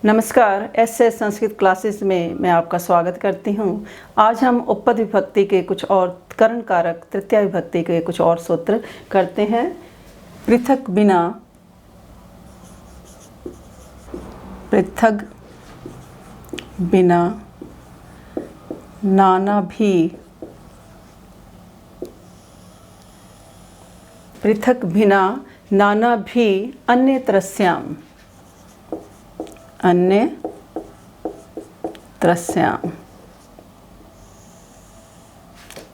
नमस्कार, S Sanskrit classes में मैं आपका स्वागत करती हूँ। आज हम उपपद विभक्ति के कुछ और करण कारक तृतीया विभक्ति के कुछ और सूत्र करते हैं। पृथक बिना नाना भी, पृथक बिना नाना भी अन्यत्रस्याम,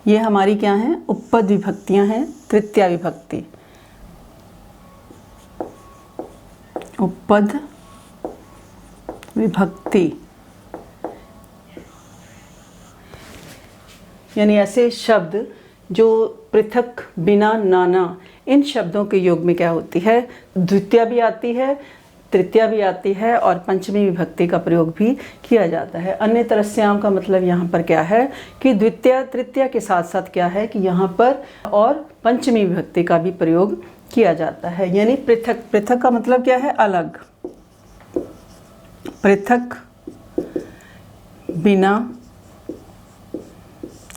ये हमारी क्या है, उपपद विभक्तियां हैं। तृतीया विभक्ति, उपपद विभक्ति यानी ऐसे शब्द जो पृथक बिना नाना, इन शब्दों के योग में क्या होती है, द्वितीया भी आती है, तृतीया भी आती है और पंचमी विभक्ति का प्रयोग भी किया जाता है। अन्य तरस्याम का मतलब यहाँ पर क्या है कि द्वितीया तृतीया के साथ साथ क्या है कि यहाँ पर और पंचमी विभक्ति का भी प्रयोग किया जाता है। यानी पृथक, पृथक का मतलब क्या है, अलग। पृथक बिना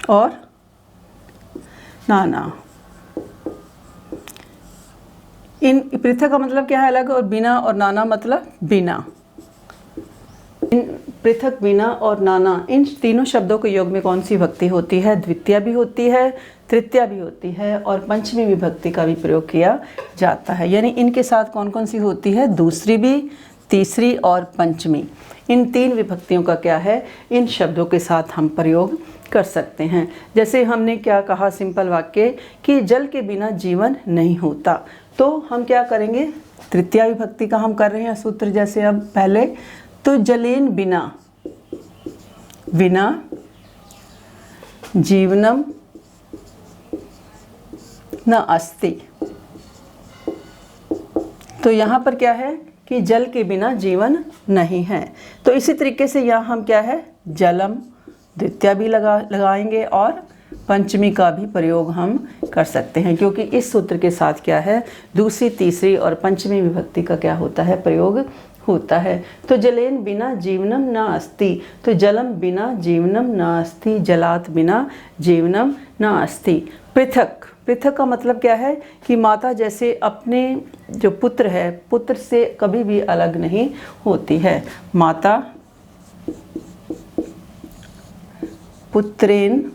और नाना, इन पृथक का मतलब क्या है, अलग, और बिना और नाना मतलब बिना। इन पृथक, बिना और नाना, इन तीनों शब्दों के योग में कौन सी विभक्ति होती है, द्वितीया भी होती है, तृतीया भी होती है और पंचमी विभक्ति का भी प्रयोग किया जाता है। यानी इनके साथ कौन कौन सी होती है, दूसरी भी, तीसरी और पंचमी। इन तीन विभक्तियों का क्या है, इन शब्दों के साथ हम प्रयोग कर सकते हैं। जैसे हमने क्या कहा, सिंपल वाक्य कि जल के बिना जीवन नहीं होता, तो हम क्या करेंगे, तृतीया विभक्ति का हम कर रहे हैं सूत्र। जैसे अब पहले तो जलेन बिना, बिना जीवनम न अस्ति, तो यहाँ पर क्या है कि जल के बिना जीवन नहीं है। तो इसी तरीके से यहाँ हम क्या है, जलम द्वितीया भी लगाएंगे और पंचमी का भी प्रयोग हम कर सकते हैं, क्योंकि इस सूत्र के साथ क्या है, दूसरी, तीसरी और पंचमी विभक्ति का क्या होता है, प्रयोग होता है। तो जलेन बिना जीवनम न अस्ति, तो जलम बिना जीवनम न अस्ति, जलात बिना जीवनम न अस्ति। पृथक, पृथक का मतलब क्या है कि माता जैसे अपने जो पुत्र है, पुत्र से कभी भी अलग नहीं होती है। माता पुत्रेन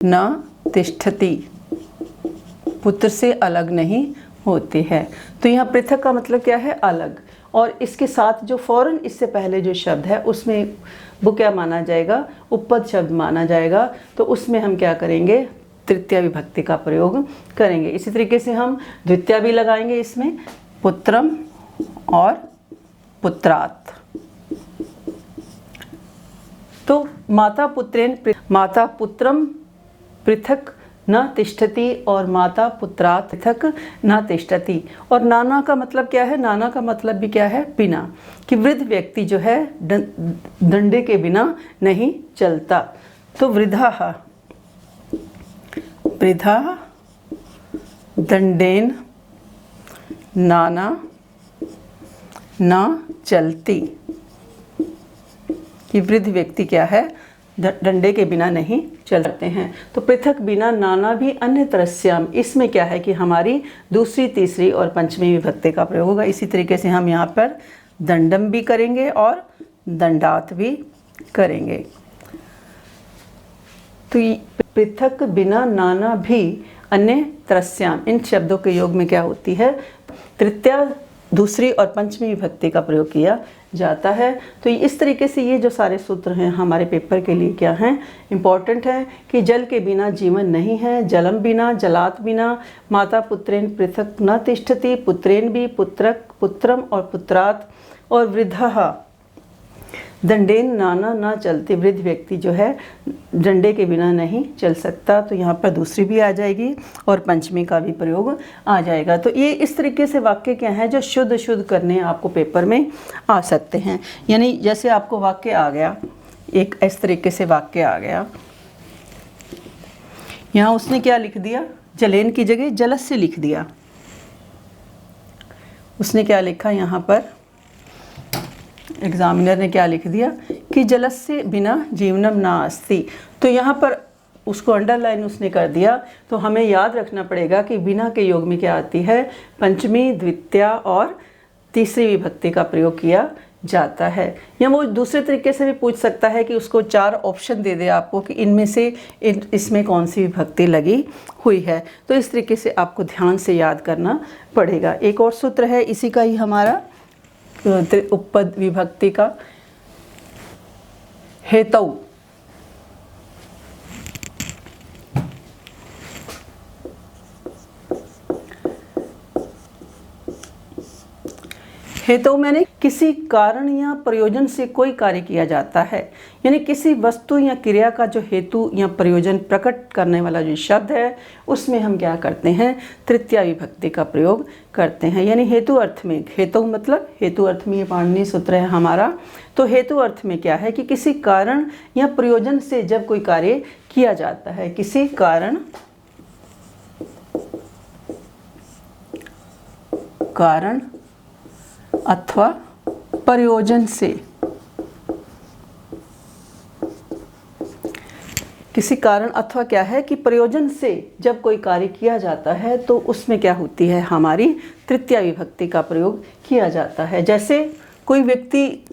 न तिष्ठति, पुत्र से अलग नहीं होती है। तो यहाँ पृथक का मतलब क्या है, अलग, और इसके साथ जो फौरन इससे पहले जो शब्द है उसमें वो क्या माना जाएगा, उपपद शब्द माना जाएगा। तो उसमें हम क्या करेंगे, तृतीया विभक्ति का प्रयोग करेंगे। इसी तरीके से हम द्वितीया भी लगाएंगे इसमें, पुत्रम और पुत्रात्। तो माता पुत्रम पृथक न तिष्ठति और माता पुत्रात् पृथक न तिष्ठति। और नाना का मतलब क्या है, नाना का मतलब भी क्या है, बिना, कि वृद्ध व्यक्ति जो है डंडे के बिना नहीं चलता। तो वृद्धा दंडेन नाना न चलती, कि वृद्ध व्यक्ति क्या है, डंडे के बिना नहीं चलते हैं। तो पृथक बिना नाना भी अन्य तरस्याम, इसमें क्या है कि हमारी दूसरी, तीसरी और पंचमी विभक्ति का प्रयोग होगा। इसी तरीके से हम यहाँ पर दंडम भी करेंगे और दंडात भी करेंगे। तो पृथक बिना नाना भी अन्य तरस्याम, इन शब्दों के योग में क्या होती है, तृतीया, दूसरी और पंचमी विभक्ति का प्रयोग किया जाता है। तो इस तरीके से ये जो सारे सूत्र हैं हमारे पेपर के लिए क्या हैं, इम्पॉर्टेंट है कि जल के बिना जीवन नहीं है, जलम बिना, जलात बिना, माता पुत्रेन पृथक न तिष्ठति, पुत्रेन भी, पुत्रक, पुत्रम और पुत्रात्, और वृद्धा दंडेन नाना न चलते, वृद्ध व्यक्ति जो है डंडे के बिना नहीं चल सकता। तो यहाँ पर दूसरी भी आ जाएगी और पंचमी का भी प्रयोग आ जाएगा। तो ये इस तरीके से वाक्य क्या है जो शुद्ध करने आपको पेपर में आ सकते हैं। यानी जैसे आपको वाक्य आ गया, एक इस तरीके से वाक्य आ गया, यहाँ उसने क्या लिख दिया, जलेन की जगह जलस्य लिख दिया। उसने क्या लिखा यहाँ पर, एग्जामिनर ने क्या लिख दिया कि जलस्य बिना जीवनम नास्ति। तो यहाँ पर उसको अंडरलाइन उसने कर दिया। तो हमें याद रखना पड़ेगा कि बिना के योग में क्या आती है, पंचमी, द्वितीया और तीसरी विभक्ति का प्रयोग किया जाता है। या वो दूसरे तरीके से भी पूछ सकता है कि उसको 4 ऑप्शन दे दे आपको कि इनमें से इसमें कौन सी विभक्ति लगी हुई है। तो इस तरीके से आपको ध्यान से याद करना पड़ेगा। एक और सूत्र है इसी का ही हमारा, उपपद विभक्ति का, हेतु। हेतु मैंने किसी कारण या प्रयोजन से कोई कार्य किया जाता है, यानी किसी वस्तु या क्रिया का जो हेतु या प्रयोजन प्रकट करने वाला जो शब्द है उसमें हम क्या करते हैं, तृतीया विभक्ति का प्रयोग करते हैं। यानी हेतु अर्थ में, हेतु मतलब हेतु अर्थ में ये पाणिनीय सूत्र है हमारा। तो हेतु अर्थ में क्या है कि किसी कारण या प्रयोजन से जब कोई कार्य किया जाता है, किसी कारण अथवा प्रयोजन से, किसी कारण अथवा क्या है कि प्रयोजन से जब कोई कार्य किया जाता है तो उसमें क्या होती है, हमारी तृतीया विभक्ति का प्रयोग किया जाता है। जैसे कोई व्यक्ति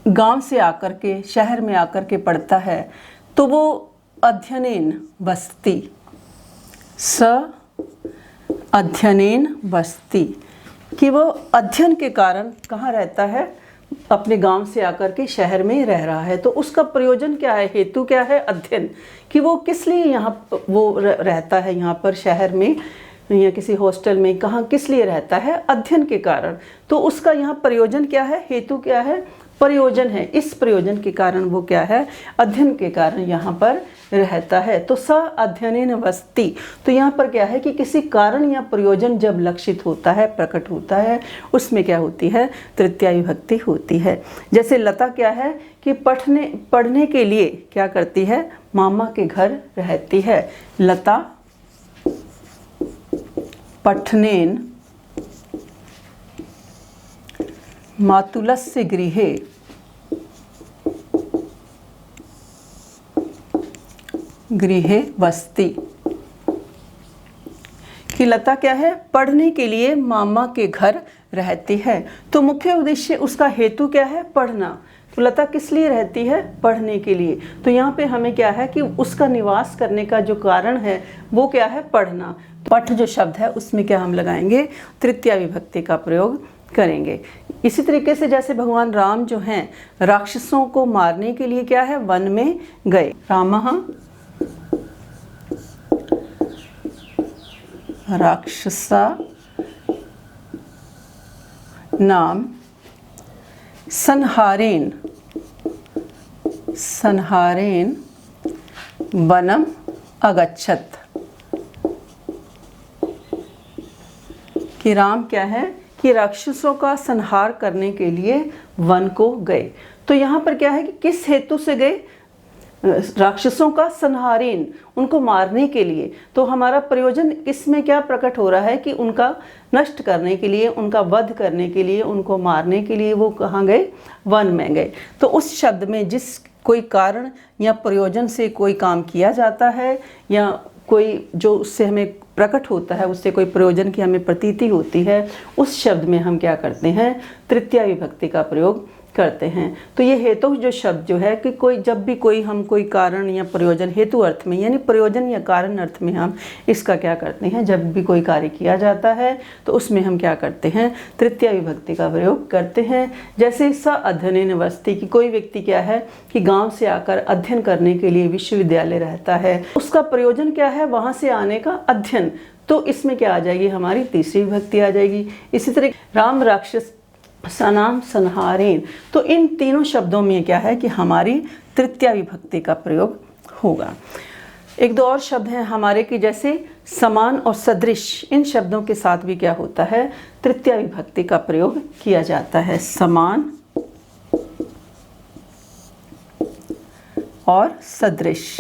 गांव से आकर के शहर में आकर के पढ़ता है तो वो अध्ययनेन वसति, अध्ययनेन वसति, कि वो अध्ययन के कारण कहाँ रहता है, अपने गांव से आकर के शहर में रह रहा है। तो उसका प्रयोजन क्या है, हेतु क्या है, अध्ययन, कि वो किस लिए यहाँ वो रहता है, यहाँ पर शहर में या किसी हॉस्टल में, कहाँ किस लिए रहता है, अध्ययन के कारण। तो उसका यहाँ प्रयोजन क्या है, हेतु क्या है, प्रयोजन है। इस प्रयोजन के कारण वो क्या है, अध्ययन के कारण यहाँ पर रहता है। तो स अध्ययनेन वसति, तो यहाँ पर क्या है कि किसी कारण या प्रयोजन जब लक्षित होता है, प्रकट होता है, उसमें क्या होती है, तृतीया विभक्ति होती है। जैसे लता क्या है कि पढ़ने के लिए क्या करती है, मामा के घर रहती है। लता पठनेन मातुलस्य गृहे वसति, कि लता क्या है, पढ़ने के लिए मामा के घर रहती है। तो मुख्य उद्देश्य उसका हेतु क्या है, पढ़ना। तो लता किस लिए रहती है, पढ़ने के लिए। तो यहाँ पे हमें क्या है कि उसका निवास करने का जो कारण है वो क्या है, पढ़ना। पठ जो शब्द है उसमें क्या हम लगाएंगे, तृतीया विभक्ति का प्रयोग करेंगे। इसी तरीके से जैसे भगवान राम जो हैं राक्षसों को मारने के लिए क्या है, वन में गए। रामः राक्षसा नाम संहारेण वनम अगच्छत, कि राम क्या है कि राक्षसों का संहार करने के लिए वन को गए। तो यहाँ पर क्या है कि किस हेतु से गए, राक्षसों का संहारेन, उनको मारने के लिए। तो हमारा प्रयोजन इसमें क्या प्रकट हो रहा है कि उनका नष्ट करने के लिए, उनका वध करने के लिए, उनको मारने के लिए वो कहाँ गए, वन में गए। तो उस शब्द में जिस कोई कारण या प्रयोजन से कोई काम किया जाता है या कोई जो उससे हमें प्रकट होता है, उससे कोई प्रयोजन की हमें प्रतीति होती है, उस शब्द में हम क्या करते हैं, तृतीया विभक्ति का प्रयोग करते हैं। तो ये हेतु जो शब्द जो है कि कोई जब भी हम कोई कारण या प्रयोजन, हेतु अर्थ में यानी प्रयोजन या कारण अर्थ में हम इसका क्या करते हैं, जब भी कोई कार्य किया जाता है तो उसमें हम क्या करते हैं, तृतीया विभक्ति का प्रयोग करते हैं। जैसे स अध्ययनेन वसति, कि कोई व्यक्ति क्या है कि गाँव से आकर अध्ययन करने के लिए विश्वविद्यालय रहता है, उसका प्रयोजन क्या है, वहाँ से आने का अध्ययन। तो इसमें क्या आ जाएगी, हमारी तीसरी विभक्ति आ जाएगी। इसी तरह राम राक्षस सनाम संहारेन, तो इन तीनों शब्दों में क्या है कि हमारी तृतीया विभक्ति का प्रयोग होगा। एक दो और शब्द हैं हमारे कि जैसे समान और सदृश, इन शब्दों के साथ भी क्या होता है, तृतीया विभक्ति का प्रयोग किया जाता है। समान और सदृश,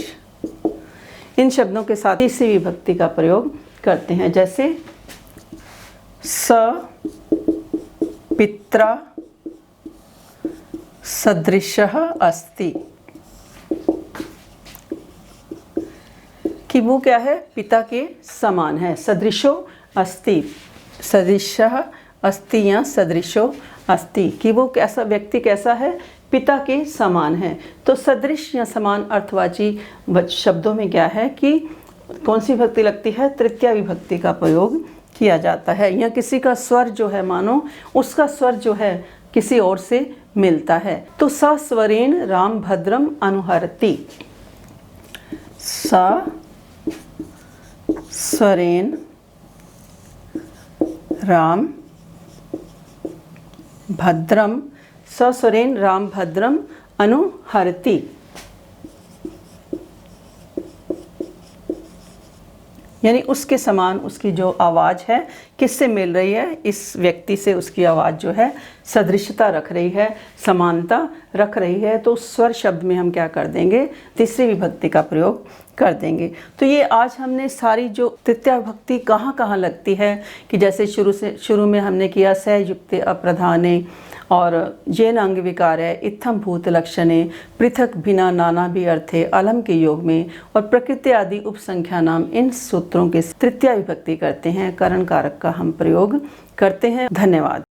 इन शब्दों के साथ तीसरी विभक्ति का प्रयोग करते हैं। जैसे स पित्रा सदृशः अस्ति, कि वो क्या है, पिता के समान है। सदृशो अस्ति, सदृशः अस्ति या सदृशो अस्ति, कि वो कैसा व्यक्ति कैसा है, पिता के समान है। तो सदृश या समान अर्थवाची शब्दों में क्या है कि कौन सी विभक्ति लगती है, तृतीया विभक्ति का प्रयोग किया जाता है। या किसी का स्वर जो है, मानो उसका स्वर जो है किसी और से मिलता है। तो सस्वरेण राम भद्रम अनुहरति, सस्वरेण राम भद्रम, सस्वरेण राम भद्रम अनुहरति, यानी उसके समान उसकी जो आवाज़ है किससे मिल रही है, इस व्यक्ति से उसकी आवाज़ जो है सदृशता रख रही है, समानता रख रही है। तो स्वर शब्द में हम क्या कर देंगे, तीसरी विभक्ति का प्रयोग कर देंगे। तो ये आज हमने सारी जो तृतीया विभक्ति कहाँ कहाँ लगती है, कि जैसे शुरू में हमने किया सयुक्ते अप्रधाने और येन अंग विकारे इत्थम भूत लक्षणे पृथक भिन्न नाना भी अर्थे अलम के योग में, और प्रकृति आदि उपसंख्या नाम, इन सूत्रों के तृतीया विभक्ति करते हैं, करण कारक का हम प्रयोग करते हैं। धन्यवाद।